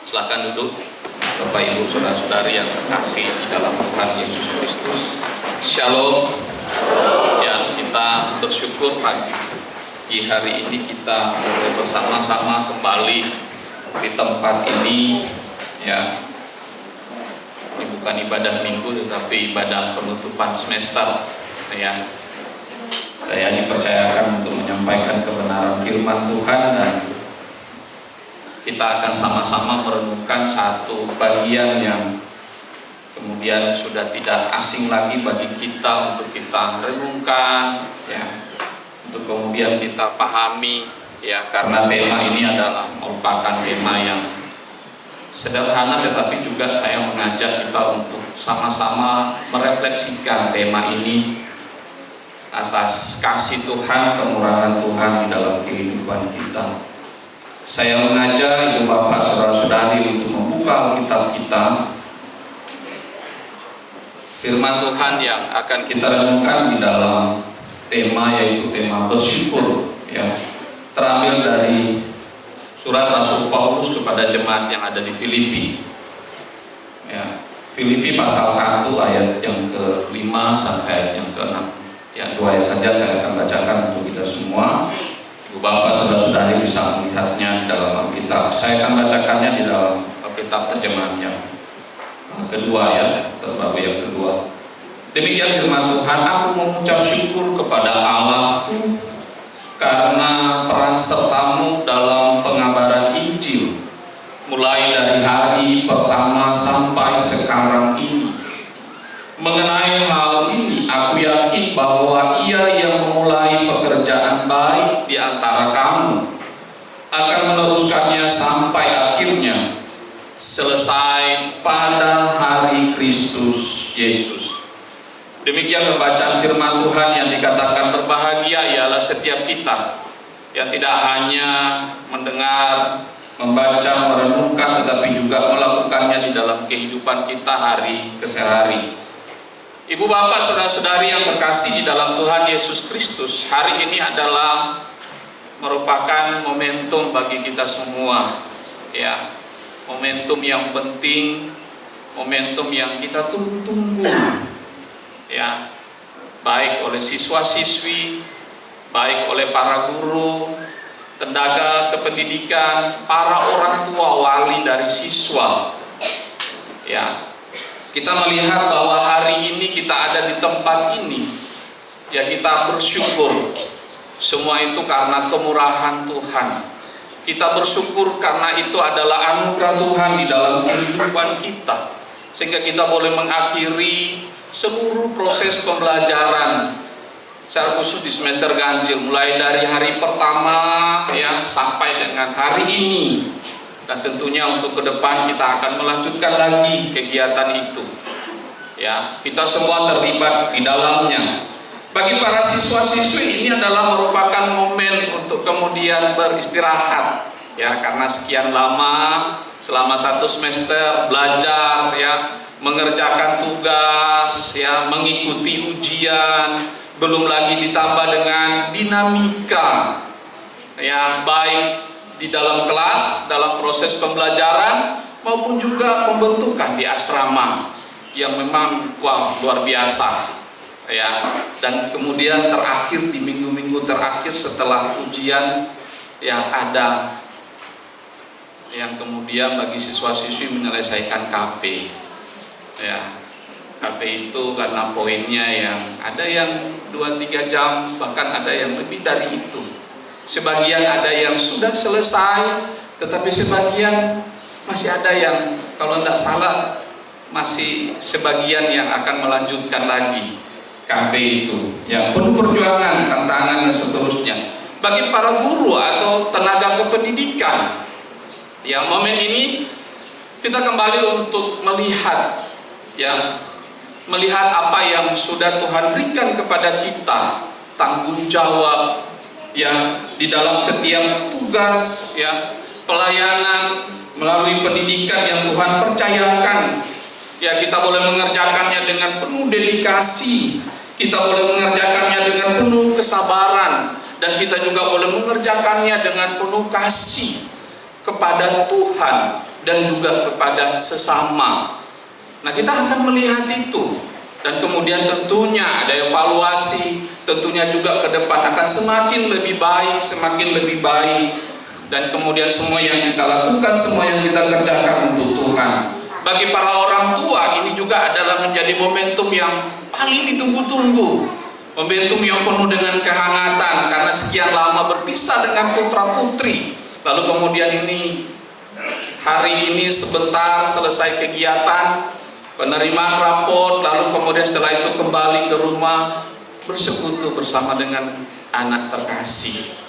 Silakan duduk, Bapak Ibu saudara-saudari yang terkasih di dalam Tuhan Yesus Kristus. Shalom. Ya, kita bersyukur pagi hari ini kita boleh bersama-sama kembali di tempat ini. Ya, ini bukan ibadah minggu tetapi ibadah penutupan semester. Ya, saya dipercayakan untuk menyampaikan kebenaran firman Tuhan, dan kita akan sama-sama merenungkan satu bagian yang kemudian sudah tidak asing lagi bagi kita untuk kita renungkan, ya, untuk kemudian kita pahami, ya, karena tema ini adalah merupakan tema yang sederhana, tetapi juga saya mengajak kita untuk sama-sama merefleksikan tema ini atas kasih Tuhan, kemurahan Tuhan di dalam kehidupan kita. Saya mengajak Ibu Bapak saudara-saudari untuk membuka Alkitab kita. Firman Tuhan yang akan kita renungkan di dalam tema, yaitu tema bersyukur, ya, terambil dari surat Rasul Paulus kepada jemaat yang ada di Filipi. Ya, Filipi pasal 1 ayat yang ke-5 sampai ayat yang ke-6. Ya, 2 ayat saja saya akan bacakan untuk kita semua. Ibu Bapak saudara-saudari bisa melihatnya di dalam Alkitab. Saya akan bacakannya di dalam Alkitab terjemahan yang kedua, ya, terbaru yang kedua. Demikian firman Tuhan, aku mengucap syukur kepada Allahku karena peran sertamu dalam pengabaran Injil, mulai dari hari pertama sampai sekarang ini. Mengenai hal ini, aku yakin bahwa Ia yang memulai pekerjaan baik di antara kamu akan meneruskannya sampai akhirnya, selesai pada hari Kristus Yesus. Demikian pembacaan firman Tuhan yang dikatakan berbahagia ialah setiap kita yang tidak hanya mendengar, membaca, merenungkan, tetapi juga melakukannya di dalam kehidupan kita hari ke hari. Ibu Bapak saudara-saudari yang terkasih di dalam Tuhan Yesus Kristus, hari ini adalah merupakan momentum bagi kita semua, ya, momentum yang penting, momentum yang kita tunggu-tunggu, ya, baik oleh siswa-siswi, baik oleh para guru, tenaga kependidikan, para orang tua, wali dari siswa, ya. Kita melihat bahwa hari ini kita ada di tempat ini, ya, kita bersyukur. Semua itu karena kemurahan Tuhan. Kita bersyukur karena itu adalah anugerah Tuhan di dalam kehidupan kita, sehingga kita boleh mengakhiri seluruh proses pembelajaran, secara khusus di semester ganjil, mulai dari hari pertama, ya, sampai dengan hari ini. Dan tentunya untuk ke depan kita akan melanjutkan lagi kegiatan itu. Ya, kita semua terlibat di dalamnya. Bagi para siswa-siswi ini adalah merupakan momen untuk kemudian beristirahat. Ya, karena sekian lama selama 1 semester belajar, ya, mengerjakan tugas, ya, mengikuti ujian, belum lagi ditambah dengan dinamika, ya, baik di dalam kelas, dalam proses pembelajaran, maupun juga pembentukan di asrama yang memang luar biasa, ya. Dan kemudian terakhir di minggu-minggu terakhir setelah ujian, yang ada yang kemudian bagi siswa-siswi menyelesaikan KP, ya. KP itu karena poinnya yang ada yang 2-3 jam, bahkan ada yang lebih dari itu. Sebagian ada yang sudah selesai, tetapi sebagian masih ada yang, kalau tidak salah, masih sebagian yang akan melanjutkan lagi KP itu, yang penuh perjuangan, tantangan, dan seterusnya. Bagi para guru atau tenaga kependidikan, ya, momen ini kita kembali untuk melihat, ya, melihat apa yang sudah Tuhan berikan kepada kita, tanggung jawab, ya, di dalam setiap tugas, ya, pelayanan melalui pendidikan yang Tuhan percayakan, ya, kita boleh mengerjakannya dengan penuh dedikasi, kita boleh mengerjakannya dengan penuh kesabaran, dan kita juga boleh mengerjakannya dengan penuh kasih kepada Tuhan, dan juga kepada sesama. Nah, kita akan melihat itu, dan kemudian tentunya ada evaluasi, tentunya juga ke depan akan semakin lebih baik, dan kemudian semua yang kita lakukan, semua yang kita kerjakan untuk Tuhan. Bagi para orang tua, ini juga adalah menjadi momentum yang paling ditunggu-tunggu, momentum yang penuh dengan kehangatan karena sekian lama berpisah dengan putra-putri. Lalu kemudian hari ini sebentar selesai kegiatan, penerimaan rapor, lalu kemudian setelah itu kembali ke rumah bersekutu bersama dengan anak terkasih,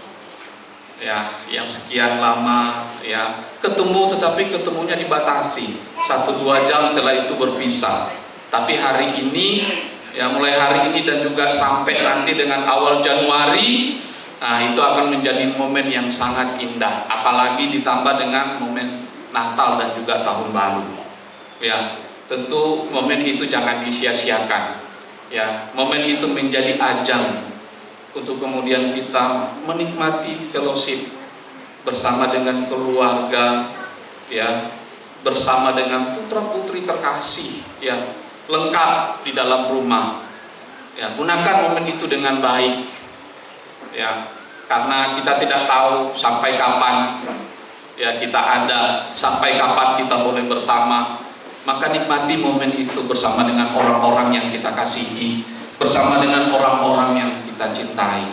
ya, yang sekian lama ya ketemu, tetapi ketemunya dibatasi 1-2 jam, setelah itu berpisah. Tapi hari ini, ya mulai hari ini dan juga sampai nanti dengan awal Januari, nah itu akan menjadi momen yang sangat indah, apalagi ditambah dengan momen Natal dan juga Tahun Baru. Ya, tentu momen itu jangan disia-siakan. Ya, momen itu menjadi ajang untuk kemudian kita menikmati fellowship bersama dengan keluarga, ya, bersama dengan putra-putri terkasih, ya, lengkap di dalam rumah. Ya, gunakan momen itu dengan baik, ya, karena kita tidak tahu sampai kapan ya kita ada, sampai kapan kita boleh bersama. Maka nikmati momen itu bersama dengan orang-orang yang kita kasihi, bersama dengan orang-orang yang kita cintai.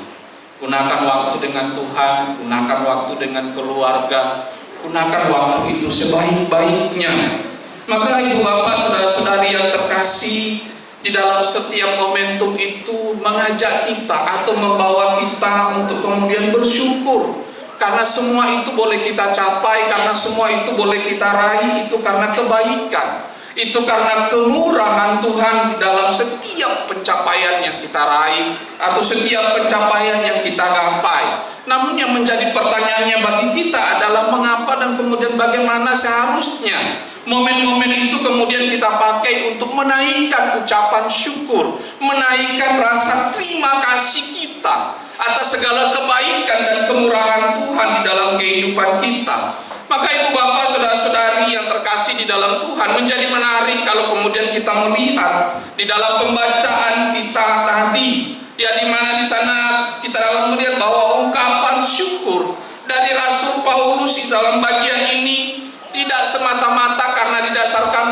Gunakan waktu dengan Tuhan, gunakan waktu dengan keluarga, gunakan waktu itu sebaik-baiknya. Maka ibu bapak, saudara-saudari yang terkasih, di dalam setiap momentum itu mengajak kita atau membawa kita untuk kemudian bersyukur. Karena semua itu boleh kita capai, karena semua itu boleh kita raih, itu karena kebaikan, itu karena kemurahan Tuhan dalam setiap pencapaian yang kita raih atau setiap pencapaian yang kita gapai. Namun yang menjadi pertanyaannya bagi kita adalah mengapa dan kemudian bagaimana seharusnya momen-momen itu kemudian kita pakai untuk menaikkan ucapan syukur, menaikkan rasa terima kasih kita atas segala kebaikan dan kemurahan Tuhan di dalam kehidupan kita. Maka ibu bapak, saudara-saudari yang terkasih di dalam Tuhan, menjadi menarik kalau kemudian kita melihat di dalam pembacaan kita tadi, ya, di mana di sana kita dalam melihat bahwa ungkapan syukur dari Rasul Paulus di dalam bagian ini tidak semata-mata karena didasarkan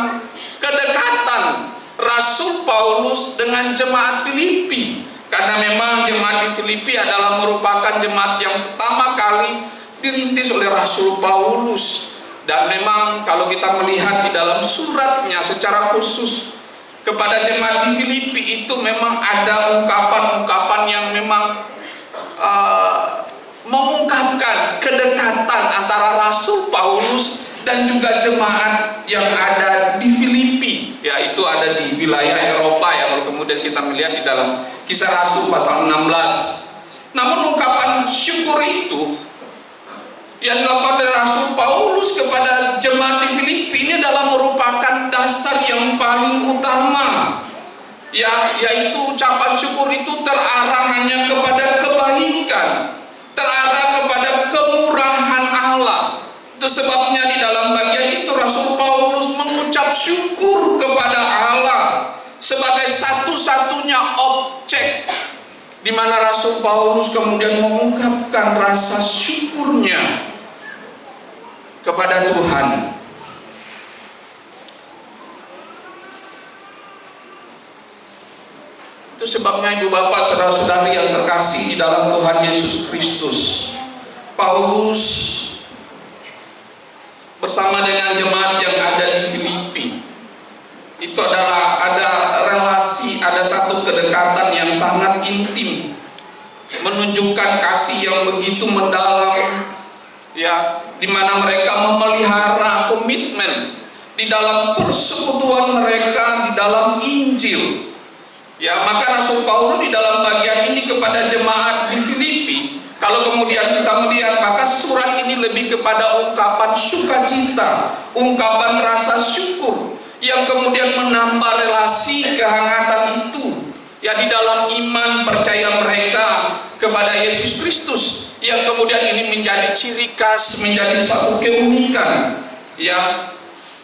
kedekatan Rasul Paulus dengan jemaat Filipi. Karena memang jemaat di Filipi adalah merupakan jemaat yang pertama kali dirintis oleh Rasul Paulus. Dan memang kalau kita melihat di dalam suratnya secara khusus kepada jemaat di Filipi, itu memang ada ungkapan-ungkapan yang memang mengungkapkan kedekatan antara Rasul Paulus dan juga jemaat yang ada di Filipi, yaitu ada di wilayah Eropa, ya, kalau kemudian kita melihat di dalam Kisah Rasul pasal 16. Namun ungkapan syukur itu yang dilakukan oleh Rasul Paulus kepada jemaat di Filipi ini adalah merupakan dasar yang paling utama, ya, yaitu ucapan syukur itu terarah hanya kepada kebaikan, terarah kepada kemurahan Allah. Itu sebabnya di dalam bagian itu Rasul Paulus mengucap syukur kepada Allah sebagai satu-satunya objek di mana Rasul Paulus kemudian mengungkapkan rasa syukurnya kepada Tuhan. Itu sebabnya ibu bapak, saudara-saudari yang terkasih di dalam Tuhan Yesus Kristus, Paulus bersama dengan jemaat yang ada di Filipi itu adalah ada relasi, ada satu kedekatan yang sangat intim, menunjukkan kasih yang begitu mendalam, ya, di mana mereka memelihara komitmen di dalam persekutuan mereka di dalam Injil. Ya, maka Rasul Paulus di dalam bagian ini kepada jemaat di Filipi, kalau kemudian kita melihat, maka surat ini lebih kepada ungkapan sukacita, ungkapan rasa syukur yang kemudian menambah relasi kehangatan itu, ya, di dalam iman percaya mereka kepada Yesus Kristus, yang kemudian ini menjadi ciri khas, menjadi satu keunikan yang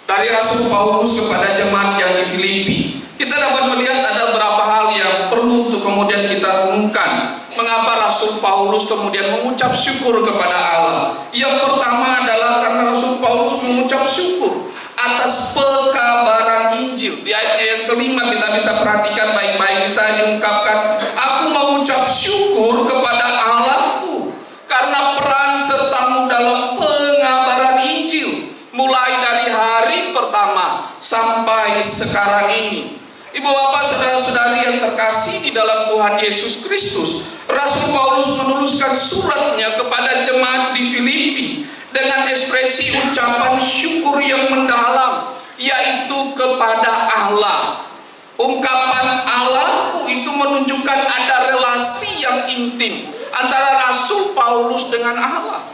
dari Rasul Paulus kepada jemaat yang di Filipi, kita dapat melihat ada beberapa hal yang perlu untuk kemudian kita renungkan. Mengapa Rasul Paulus kemudian mengucap syukur kepada Allah? Yang pertama adalah karena Rasul Paulus mengucap syukur atas pekabaran Injil. Di ayatnya yang kelima kita bisa perhatikan baik-baik, bisa diungkapkan, aku mengucap syukur kepada Allahku karena peran sertamu dalam pengabaran Injil, mulai dari hari pertama sampai sekarang ini. Ibu bapak saudara-saudari yang terkasih di dalam Tuhan Yesus Kristus, Rasul Paulus menuliskan suratnya kepada jemaat di Filipi dengan ekspresi ucapan syukur yang mendalam, yaitu kepada Allah. Ungkapan Allahku itu menunjukkan ada relasi yang intim antara Rasul Paulus dengan Allah,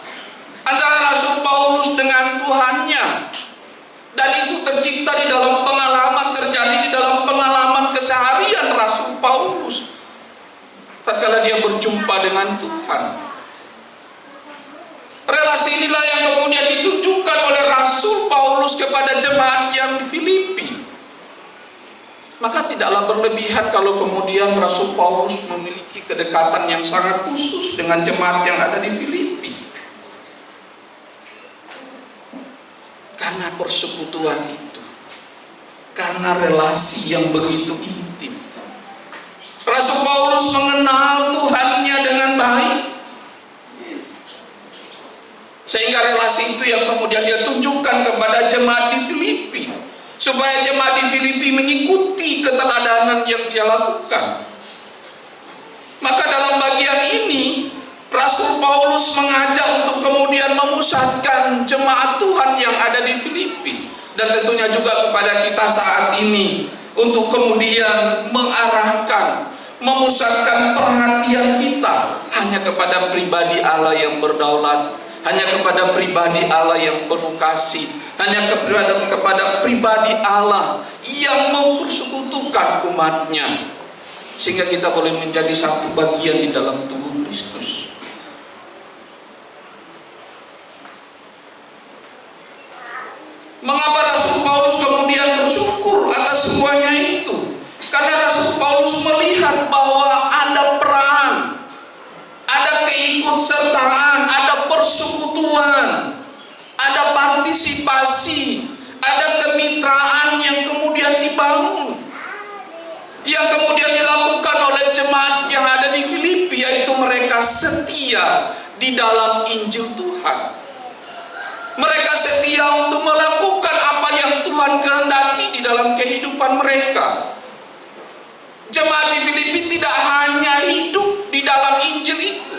antara Rasul Paulus dengan Tuhannya. Dan itu tercipta di dalam pengalaman, terjadi di dalam pengalaman keseharian Rasul Paulus tatkala dia berjumpa dengan Tuhan. Relasi inilah yang kemudian ditunjukkan oleh Rasul Paulus kepada jemaat yang di Filipi. Maka tidaklah berlebihan kalau kemudian Rasul Paulus memiliki kedekatan yang sangat khusus dengan jemaat yang ada di Filipi. Karena persekutuan itu, karena relasi yang begitu intim, Rasul Paulus mengenal Tuhannya dengan baik, sehingga relasi itu yang kemudian dia tunjukkan kepada jemaat di Filipi, supaya jemaat di Filipi mengikuti keteladanan yang dia lakukan. Maka dalam bagian ini Rasul Paulus mengajak untuk kemudian memusatkan jemaat Tuhan yang ada di Filipi, dan tentunya juga kepada kita saat ini untuk kemudian mengarahkan, memusatkan perhatian kita hanya kepada pribadi Allah yang berdaulat, hanya kepada pribadi Allah yang penuh kasih, hanya kepada pribadi Allah yang mempersekutukan umatnya, sehingga kita boleh menjadi satu bagian di dalam tubuh Kristus. Mengapa Rasul Paulus kemudian bersyukur atas semuanya itu? Karena Rasul Paulus melihat bahwa ada peran, ada keikutsertaan, ada persekutuan, ada partisipasi, ada kemitraan yang kemudian dibangun, yang kemudian dilakukan oleh jemaat yang ada di Filipi, yaitu mereka setia di dalam Injil Tuhan. Mereka setia untuk melakukan apa yang Tuhan kehendaki di dalam kehidupan mereka. Jemaat di Filipi tidak hanya hidup di dalam Injil itu.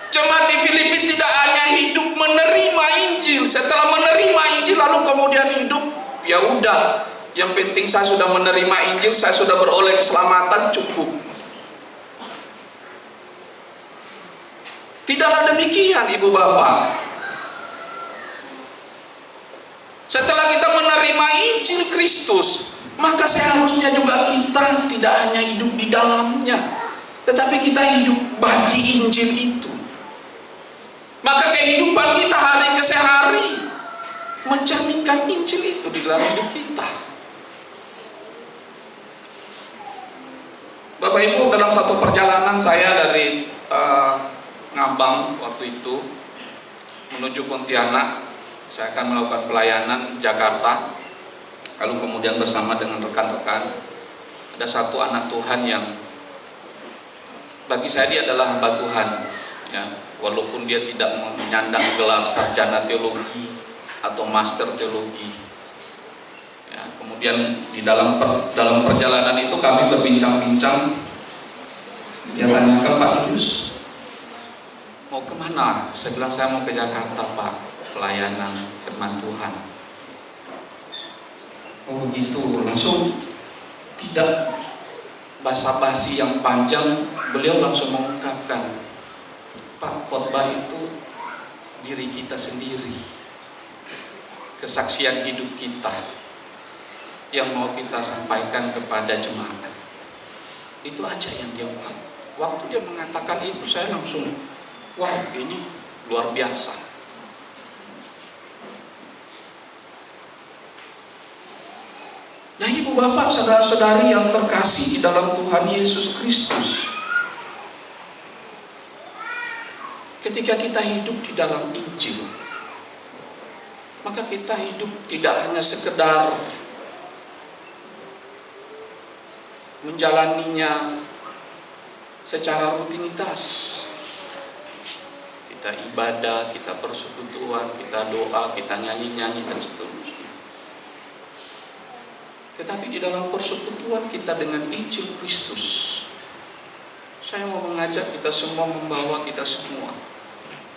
Jemaat di Filipi tidak hanya hidup menerima Injil. Setelah menerima Injil lalu kemudian hidup, ya udah, yang penting saya sudah menerima Injil, saya sudah beroleh keselamatan, cukup. Tidaklah demikian, ibu bapak. Setelah kita menerima Injil Kristus, maka seharusnya juga kita tidak hanya hidup di dalamnya, tetapi kita hidup bagi Injil itu. Maka kehidupan kita hari ke hari mencerminkan Injil itu di dalam hidup kita. Bapak Ibu, dalam satu perjalanan saya dari Ngabang waktu itu menuju Pontianak, saya akan melakukan pelayanan Jakarta. Lalu kemudian bersama dengan rekan-rekan, ada satu anak Tuhan yang bagi saya dia adalah hamba Tuhan, ya, walaupun dia tidak menyandang gelar sarjana teologi atau master teologi. Ya, kemudian di dalam perjalanan itu kami berbincang-bincang. Dia tanyakan, Pak Yus, mau kemana? Saya bilang saya mau ke Jakarta, Pak, pelayanan firman Tuhan. Oh begitu, langsung tidak basa-basi yang panjang, beliau langsung mengungkapkan, Pak, khotbah itu diri kita sendiri, kesaksian hidup kita yang mau kita sampaikan kepada jemaat. Itu aja yang dia ungkap. Waktu dia mengatakan itu, saya langsung, wow, ini luar biasa. Nah, ibu bapak, saudara-saudari yang terkasih di dalam Tuhan Yesus Kristus, ketika kita hidup di dalam Injil, maka kita hidup tidak hanya sekedar menjalaninya secara rutinitas. Kita ibadah, kita persekutuan, kita doa, kita nyanyi-nyanyi dan seterusnya. Tetapi di dalam persekutuan kita dengan Injil Kristus, saya mau mengajak kita semua, membawa kita semua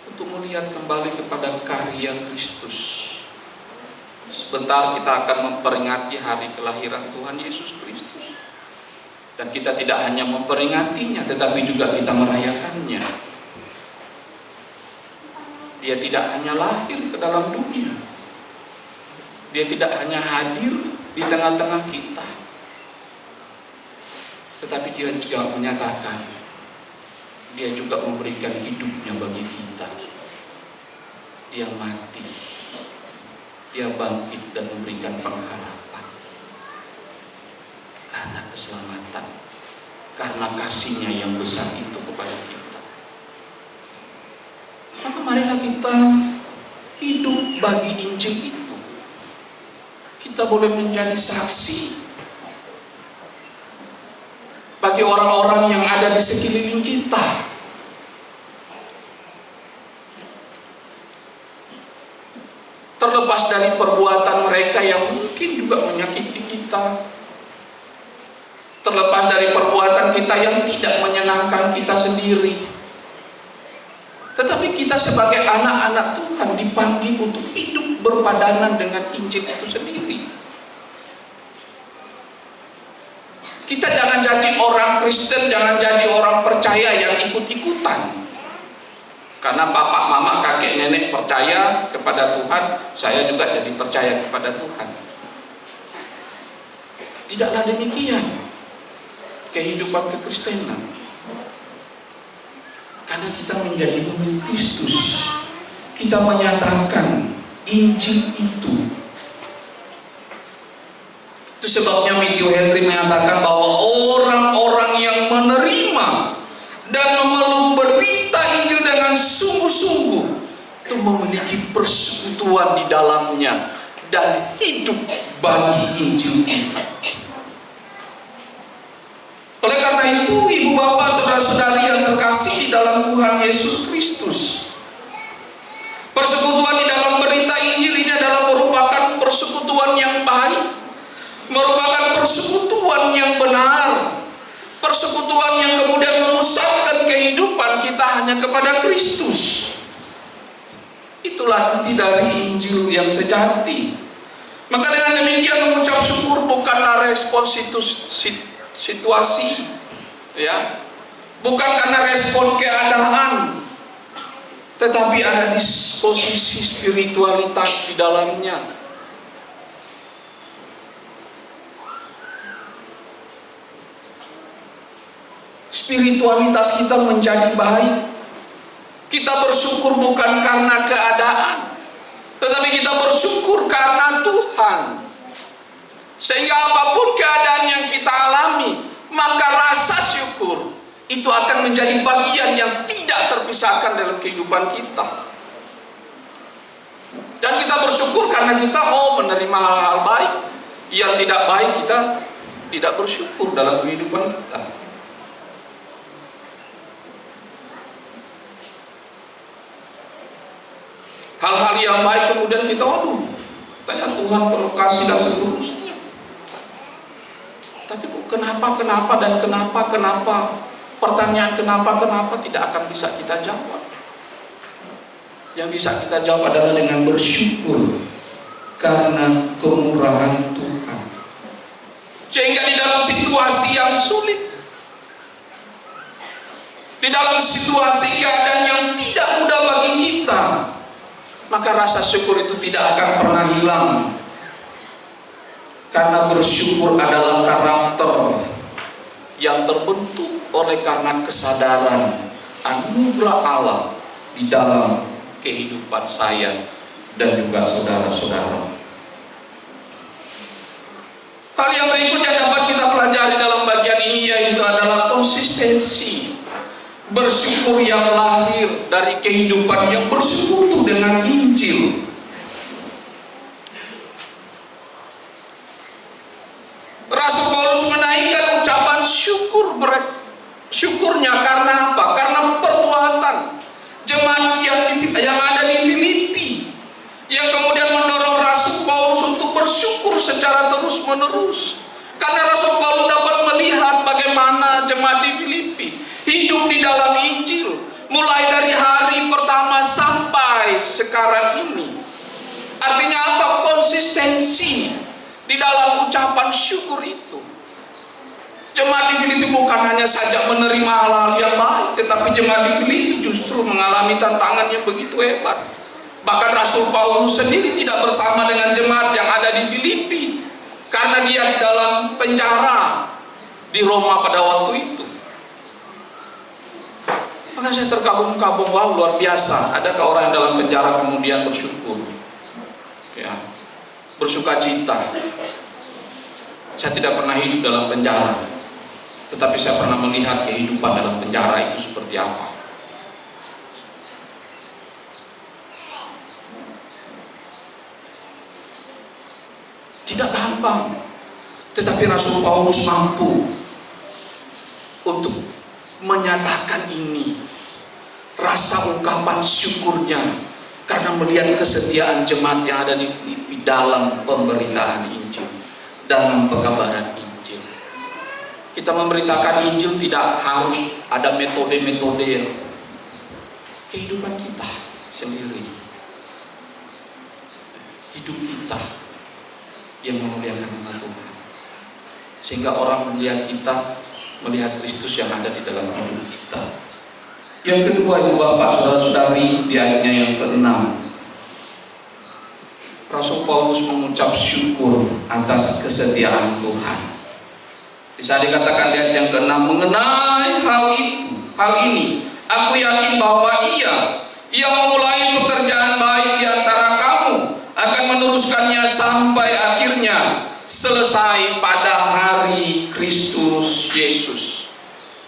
untuk melihat kembali kepada karya Kristus. Sebentar kita akan memperingati hari kelahiran Tuhan Yesus Kristus. Dan kita tidak hanya memperingatinya, tetapi juga kita merayakannya. Dia tidak hanya lahir ke dalam dunia, dia tidak hanya hadir di tengah-tengah kita, tetapi dia juga menyatakan, dia juga memberikan hidupnya bagi kita. Dia mati, dia bangkit dan memberikan pengharapan karena keselamatan, karena kasih-Nya yang besar itu kepada kita. Maka marilah kita hidup bagi Injil itu. Kita boleh menjadi saksi bagi orang-orang yang ada di sekeliling kita. Terlepas dari perbuatan mereka yang mungkin juga menyakiti kita, terlepas dari perbuatan kita yang tidak menyenangkan kita sendiri, tetapi kita sebagai anak-anak Tuhan dipanggil untuk hidup berpadanan dengan Injil itu sendiri. Kita jangan jadi orang Kristen, jangan jadi orang percaya yang ikut-ikutan. Karena bapak, mama, kakek, nenek percaya kepada Tuhan, saya juga jadi percaya kepada Tuhan. Tidaklah demikian kehidupan kekristenan. Karena kita menjadi murid Kristus, kita menyatakan Injil itu. Itu sebabnya Matthew Henry menyatakan bahwa orang-orang yang menerima dan memeluk berita Injil dengan sungguh-sungguh itu memiliki persekutuan di dalamnya dan hidup bagi Injil itu. Oleh karena itu, ibu bapak, saudara-saudari yang terkasih di dalam Tuhan Yesus Kristus, persekutuan di dalam berita Injil ini adalah merupakan persekutuan yang baik, merupakan persekutuan yang benar, persekutuan yang kemudian memusatkan kehidupan kita hanya kepada Kristus. Itulah inti dari Injil yang sejati. Maka dengan demikian mengucap syukur bukanlah respon situasi, ya, bukan karena respon keadaan, tetapi ada disposisi spiritualitas di dalamnya. Spiritualitas kita menjadi baik. Kita bersyukur bukan karena keadaan, tetapi kita bersyukur karena Tuhan. Sehingga apapun keadaan yang kita alami, maka rasa syukur itu akan menjadi bagian yang tidak terpisahkan dalam kehidupan kita. Dan kita bersyukur karena kita mau menerima hal-hal baik. Yang tidak baik kita tidak bersyukur dalam kehidupan kita. Hal-hal yang baik kemudian kita tanya Tuhan penuh kasih dan seterusnya. Tapi kenapa dan kenapa pertanyaan kenapa tidak akan bisa kita jawab. Yang bisa kita jawab adalah dengan bersyukur karena kemurahan Tuhan. Sehingga di dalam situasi yang sulit, di dalam situasi keadaan yang tidak mudah bagi kita, maka rasa syukur itu tidak akan pernah hilang. Karena bersyukur adalah karakter yang terbentuk oleh karena kesadaran anugerah Allah di dalam kehidupan saya dan juga saudara-saudara. Hal yang berikut yang dapat kita pelajari dalam bagian ini yaitu adalah konsistensi bersyukur yang lahir dari kehidupan yang bersekutu dengan Injil. Rasul Paulus menaikkan ucapan syukurnya karena apa? Karena perbuatan jemaat yang ada di Filipi, yang kemudian mendorong Rasul Paulus untuk bersyukur secara terus-menerus. Karena Rasul Paulus dapat melihat bagaimana jemaat di Filipi hidup di dalam Injil, mulai dari hari pertama sampai sekarang ini. Artinya apa? Konsistensi di dalam ucapan syukur itu. Jemaat di Filipi bukan hanya saja menerima hal-hal yang baik, tetapi jemaat di Filipi justru mengalami tantangan yang begitu hebat. Bahkan Rasul Paulus sendiri tidak bersama dengan jemaat yang ada di Filipi, karena dia di dalam penjara di Roma pada waktu itu. Maka saya terkagum-kagum, wah luar biasa. Adakah orang yang dalam penjara kemudian bersyukur, ya, bersuka cita? Saya tidak pernah hidup dalam penjara, tetapi saya pernah melihat kehidupan dalam penjara itu seperti apa. Tidak gampang, tetapi Rasul Paulus mampu untuk menyatakan ini, rasa ungkapan syukurnya karena melihat kesetiaan jemaat yang ada di Filipi dalam pemberitaan Injil, dalam pekabaran Injil. Kita memberitakan Injil tidak harus ada metode-metode, kehidupan kita sendiri, hidup kita yang memuliakan nama Tuhan, sehingga orang melihat kita, melihat Kristus yang ada di dalam hidup kita. Yang kedua, ibu bapak, saudara-saudari, di ayatnya yang ke-6, Rasul Paulus mengucap syukur atas kesetiaan Tuhan. Bisa dikatakan di ayat yang ke-6, mengenai hal ini, aku yakin bahwa ia yang memulai pekerjaan baik di antara kamu akan meneruskannya sampai akhirnya selesai pada hari Kristus Yesus.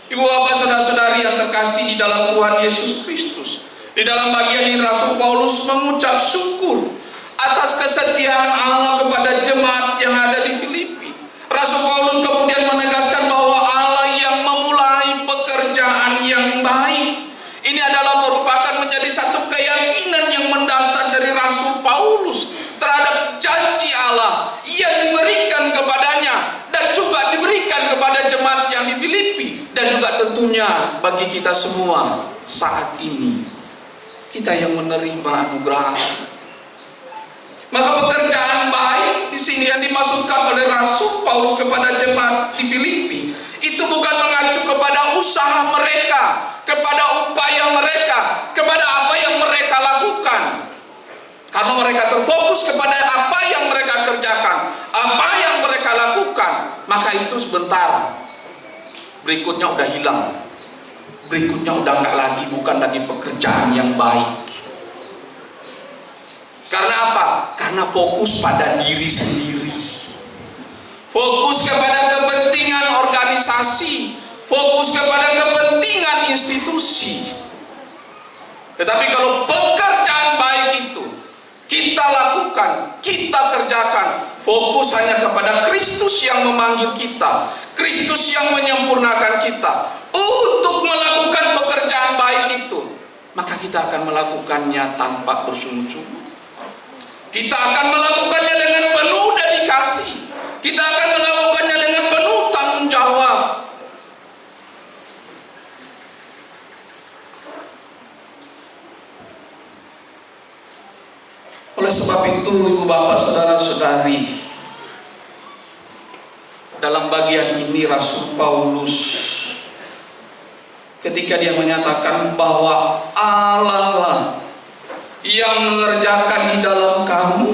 Ibu bapak, saudara-saudari yang terkasih di dalam Tuhan Yesus Kristus, di dalam bagian ini Rasul Paulus mengucap syukur atas kesetiaan Allah kepada jemaat yang ada di Filipi. Rasul Paulus kemudian menegaskan bahwa Allah yang memulai pekerjaan yang baik. Ini adalah merupakan menjadi satu keyakinan yang mendasar dari Rasul Paulus terhadap janji Allah yang diberikan kepadanya dan juga diberikan kepada jemaat yang di Filipi, dan juga tentunya bagi kita semua saat ini, kita yang menerima anugerah Allah. Maka pekerjaan baik di sini yang dimaksudkan oleh Rasul Paulus kepada jemaat di Filipi itu bukan mengacu kepada usaha mereka, kepada upaya mereka, kepada apa yang mereka lakukan. Karena mereka terfokus kepada apa yang mereka kerjakan, apa yang mereka lakukan, maka itu sebentar, berikutnya udah hilang, berikutnya udah nggak lagi, bukan lagi pekerjaan yang baik. Karena apa? Karena fokus pada diri sendiri, fokus kepada kepentingan organisasi, fokus kepada kepentingan institusi. Tetapi kalau pekerjaan baik itu kita lakukan, kita kerjakan, fokus hanya kepada Kristus yang memanggil kita, Kristus yang menyempurnakan kita untuk melakukan pekerjaan baik itu, maka kita akan melakukannya tanpa bersungguh-sungguh. Kita akan melakukannya dengan penuh dedikasi, kita akan melakukannya dengan penuh tanggung jawab. Oleh sebab itu, ibu bapak, saudara-saudari, dalam bagian ini Rasul Paulus ketika dia menyatakan bahwa Allah lah yang mengerjakan di dalam kamu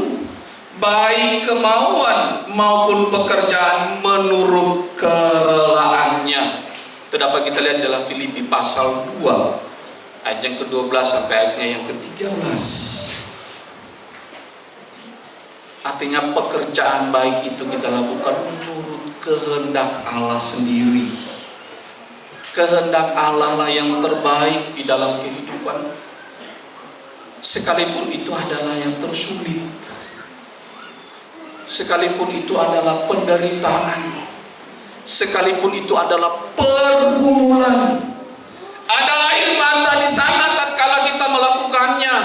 baik kemauan maupun pekerjaan menurut kerelaannya. Itu dapat kita lihat dalam Filipi pasal 2 ayat yang ke-12 sampai ayatnya yang ke-13. Artinya pekerjaan baik itu kita lakukan menurut kehendak Allah sendiri. Kehendak Allah lah yang terbaik di dalam kehidupan. Sekalipun itu adalah yang tersulit, sekalipun itu adalah penderitaan, sekalipun itu adalah pergumulan, ada air mata di sana tatkala kita melakukannya,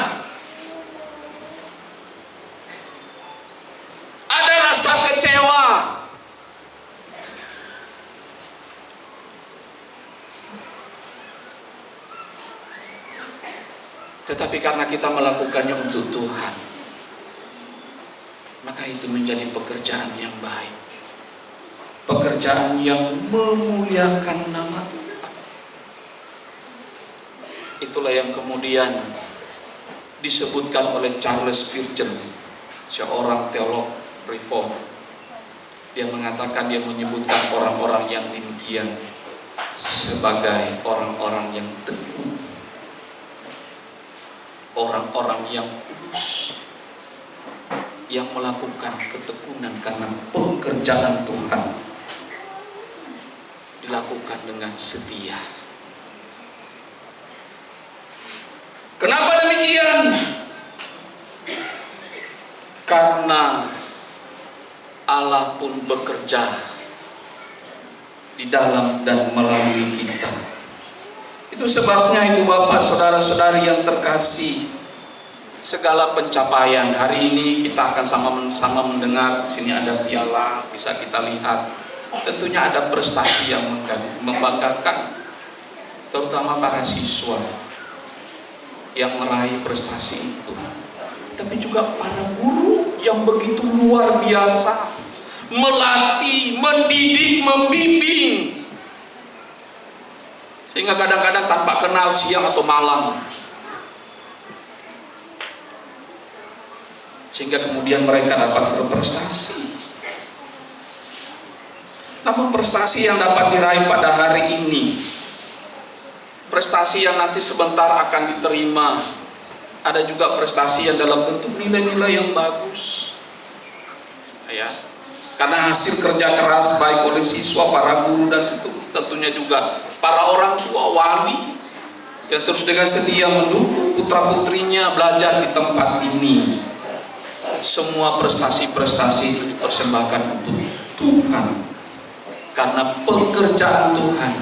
ada rasa kecewa, tetapi karena kita melakukannya untuk Tuhan, maka itu menjadi pekerjaan yang baik, pekerjaan yang memuliakan nama Tuhan. Itulah yang kemudian disebutkan oleh Charles Spurgeon, seorang teolog reform. Dia mengatakan, dia menyebutkan orang-orang yang demikian sebagai orang-orang yang teguh, orang-orang yang kudus, yang melakukan ketekunan karena pekerjaan Tuhan dilakukan dengan setia. Kenapa demikian? Karena Allah pun bekerja di dalam dan melalui kita. Itu sebabnya ibu bapak saudara-saudari yang terkasih, segala pencapaian hari ini kita akan sama-sama mendengar. Di sini ada piala, bisa kita lihat. Tentunya ada prestasi yang membanggakan, terutama para siswa yang meraih prestasi itu. Tapi juga para guru yang begitu luar biasa, melatih, mendidik, membimbing, sehingga kadang-kadang tanpa kenal siang atau malam, sehingga kemudian mereka dapat berprestasi. Namun prestasi yang dapat diraih pada hari ini, prestasi yang nanti sebentar akan diterima, ada juga prestasi yang dalam bentuk nilai-nilai yang bagus, ya. Karena hasil kerja keras baik oleh siswa, para guru, dan tentunya juga para orang tua, wali yang terus dengan setia mendukung putra-putrinya belajar di tempat ini. Semua prestasi-prestasi itu dipersembahkan untuk Tuhan, karena pekerjaan Tuhan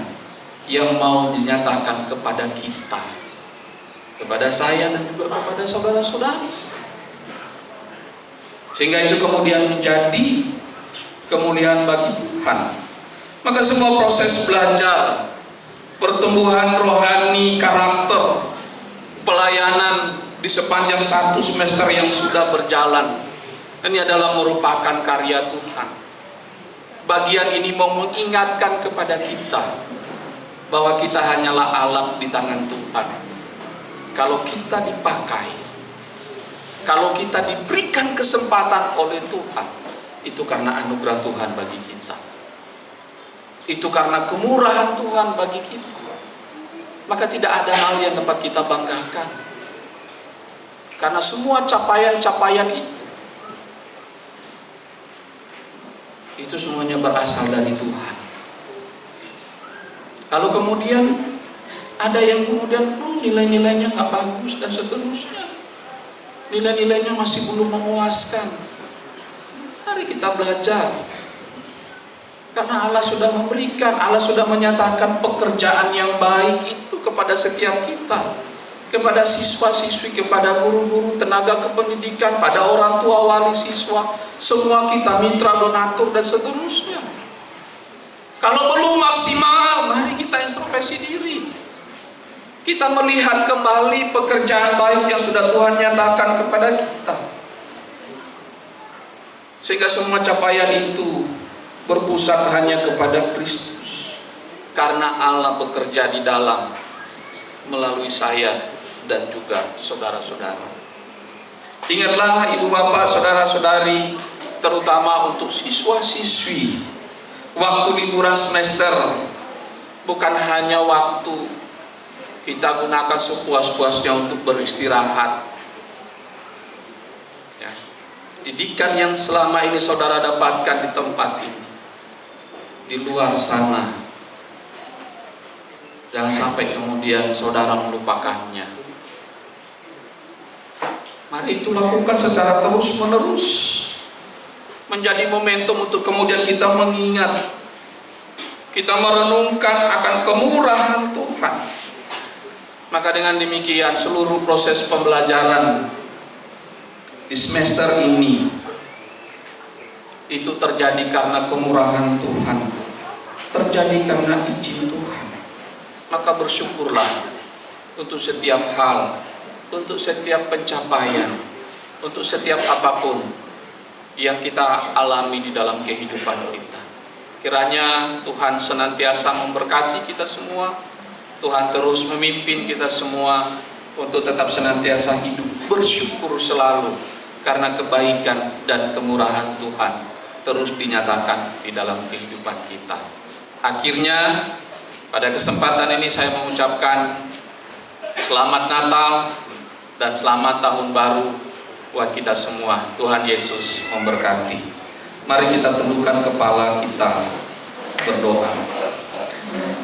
yang mau dinyatakan kepada kita, kepada saya dan juga kepada saudara-saudara, sehingga itu kemudian menjadi kemuliaan bagi Tuhan. Maka semua proses belajar, pertumbuhan rohani, karakter, pelayanan di sepanjang 1 semester yang sudah berjalan, ini adalah merupakan karya Tuhan. Bagian ini mau mengingatkan kepada kita bahwa kita hanyalah alat di tangan Tuhan. Kalau kita dipakai, kalau kita diberikan kesempatan oleh Tuhan, itu karena anugerah Tuhan bagi kita, itu karena kemurahan Tuhan bagi kita. Maka tidak ada hal yang dapat kita banggakan, karena semua capaian-capaian itu semuanya berasal dari Tuhan. Kalau kemudian ada yang kemudian nilai-nilainya nggak bagus dan seterusnya, nilai-nilainya masih belum memuaskan, mari kita belajar, karena Allah sudah memberikan, Allah sudah menyatakan pekerjaan yang baik itu kepada setiap kita, kepada siswa-siswi, kepada guru-guru, tenaga kependidikan, pada orang tua, wali siswa, semua kita, mitra, donatur, dan seterusnya. Kalau belum maksimal, mari kita introspeksi diri, kita melihat kembali pekerjaan baik yang sudah Tuhan nyatakan kepada kita, sehingga semua capaian itu berpusat hanya kepada Kristus, karena Allah bekerja di dalam melalui saya dan juga saudara-saudara. Ingatlah ibu bapak, saudara-saudari, terutama untuk siswa-siswi, waktu liburan semester bukan hanya waktu kita gunakan sepuas-puasnya untuk beristirahat, ya. didikan yang selama ini saudara dapatkan di tempat ini, di luar sana, jangan sampai kemudian saudara melupakannya. Mari itu lakukan secara terus-menerus, menjadi momentum untuk kemudian kita mengingat, kita merenungkan akan kemurahan Tuhan. Maka dengan demikian seluruh proses pembelajaran di semester ini itu terjadi karena kemurahan Tuhan, terjadi karena izin Tuhan. Maka bersyukurlah untuk setiap hal, untuk setiap pencapaian, untuk setiap apapun yang kita alami di dalam kehidupan kita. Kiranya Tuhan senantiasa memberkati kita semua. Tuhan terus memimpin kita semua untuk tetap senantiasa hidup bersyukur selalu, karena kebaikan dan kemurahan Tuhan terus dinyatakan di dalam kehidupan kita. Akhirnya pada kesempatan ini saya mengucapkan selamat Natal dan selamat Tahun Baru buat kita semua. Tuhan Yesus memberkati. Mari kita tundukkan kepala kita berdoa.